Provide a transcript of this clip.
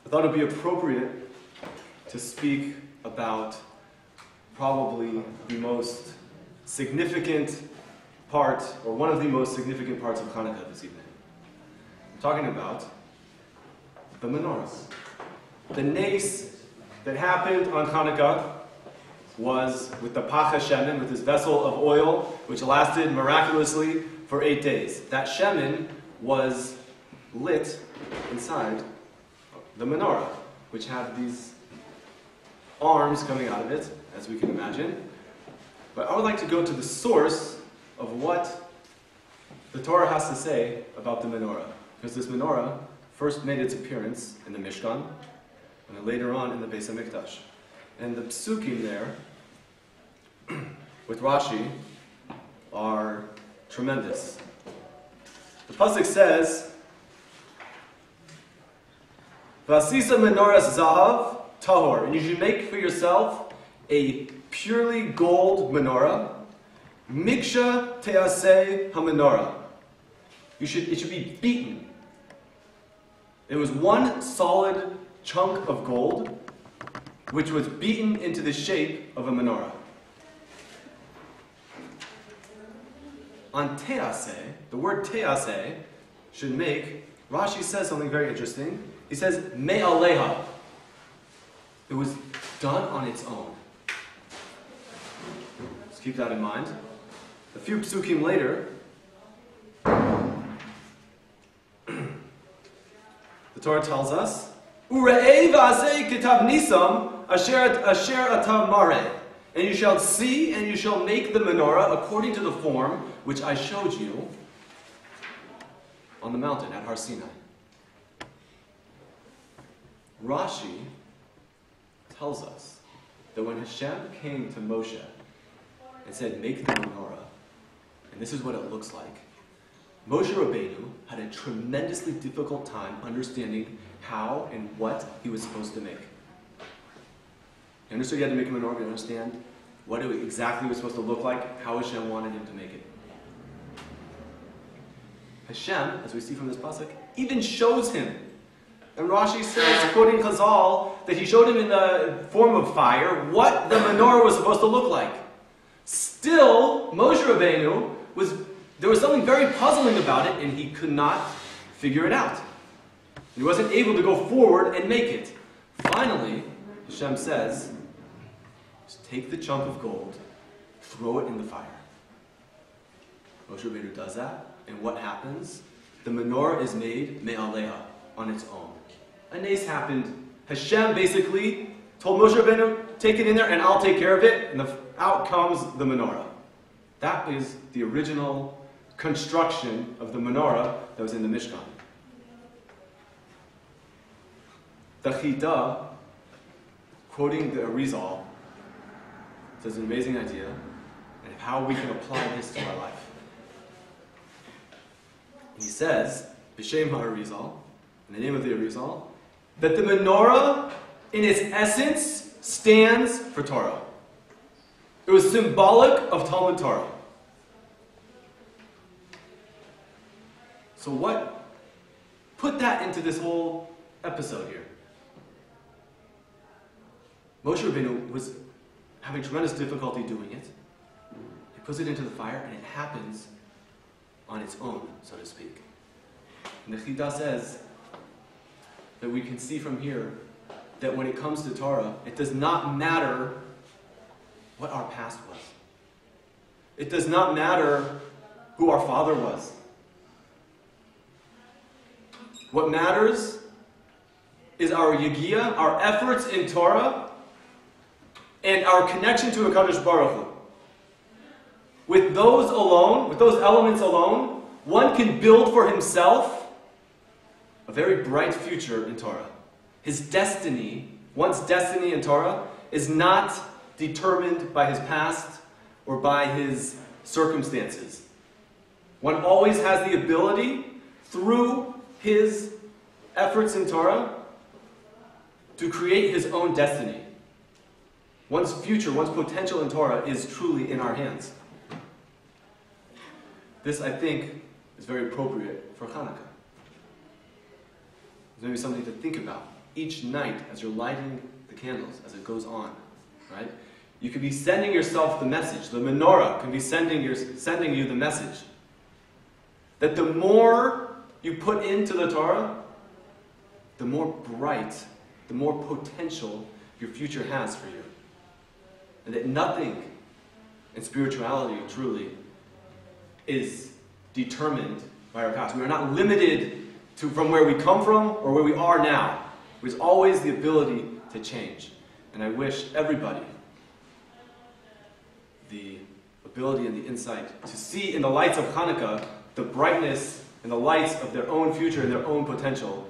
I thought it would be appropriate to speak about probably the most significant part, or one of the most significant parts of Chanukah this evening. I'm talking about the menorahs. The nace that happened on Chanukah was with the pach shemen, with this vessel of oil, which lasted miraculously for 8 days. That shemen was lit inside the menorah, which had these arms coming out of it, as we can imagine. But I would like to go to the source of what the Torah has to say about the menorah. Because this menorah first made its appearance in the Mishkan, and then later on in the Beis HaMikdash. And the psukim there, with Rashi, are tremendous. The pasuk says, "Vasisa menorahs zahav tahor," and you should make for yourself a purely gold menorah. Miksha teaseh hamenorah. It should be beaten. It was one solid chunk of gold, which was beaten into the shape of a menorah. On teaseh, the word teaseh should make, Rashi says something very interesting. He says, me'aleha. It was done on its own. Let's keep that in mind. A few psukim later, the Torah tells us, "Ure'ei v'asei kitav nisam asher atav mareh," and you shall see and you shall make the menorah according to the form which I showed you on the mountain at Har Sinai. Rashi tells us that when Hashem came to Moshe and said, "Make the menorah," and this is what it looks like, Moshe Rabbeinu had a tremendously difficult time understanding how and what he was supposed to make. He understood he had to make a menorah, to understand what it exactly was supposed to look like, how Hashem wanted him to make it. Hashem, as we see from this pasuk, even shows him. And Rashi says, quoting Chazal, that he showed him in the form of fire what the menorah was supposed to look like. Still, Moshe Rabbeinu there was something very puzzling about it, and he could not figure it out. He wasn't able to go forward and make it. Finally, Hashem says, just take the chunk of gold, throw it in the fire. Moshe Rabbeinu does that, and what happens? The menorah is made me'aleha, on its own. A nace happened. Hashem basically told Moshe Rabbeinu, take it in there and I'll take care of it, and out comes the menorah. That is the original construction of the menorah that was in the Mishkan. The Chida, quoting the Arizal, says an amazing idea and how we can apply this to our life. He says, B'Shem HaArizal, in the name of the Arizal, that the menorah, in its essence, stands for Torah. It was symbolic of Talmud Torah. So what put that into this whole episode here? Moshe Rabbeinu was having tremendous difficulty doing it. He puts it into the fire and it happens on its own, so to speak. And the Chida says that we can see from here that when it comes to Torah, it does not matter what our past was. It does not matter who our father was. What matters is our yagiyah, our efforts in Torah, and our connection to HaKadosh Baruch Hu. With those alone, with those elements alone, one can build for himself a very bright future in Torah. His destiny, one's destiny in Torah, is not determined by his past or by his circumstances. One always has the ability, through his efforts in Torah, to create his own destiny. One's future, one's potential in Torah is truly in our hands. This, I think, is very appropriate for Chanukah. It's maybe something to think about each night as you're lighting the candles, as it goes on, right? You could be sending yourself the message. The menorah can be sending you the message that the more you put into the Torah, the more bright, the more potential your future has for you. And that nothing in spirituality truly is determined by our past. We are not limited from where we come from or where we are now. There's always the ability to change. And I wish everybody the ability and the insight to see in the lights of Chanukah the brightness and the lights of their own future and their own potential,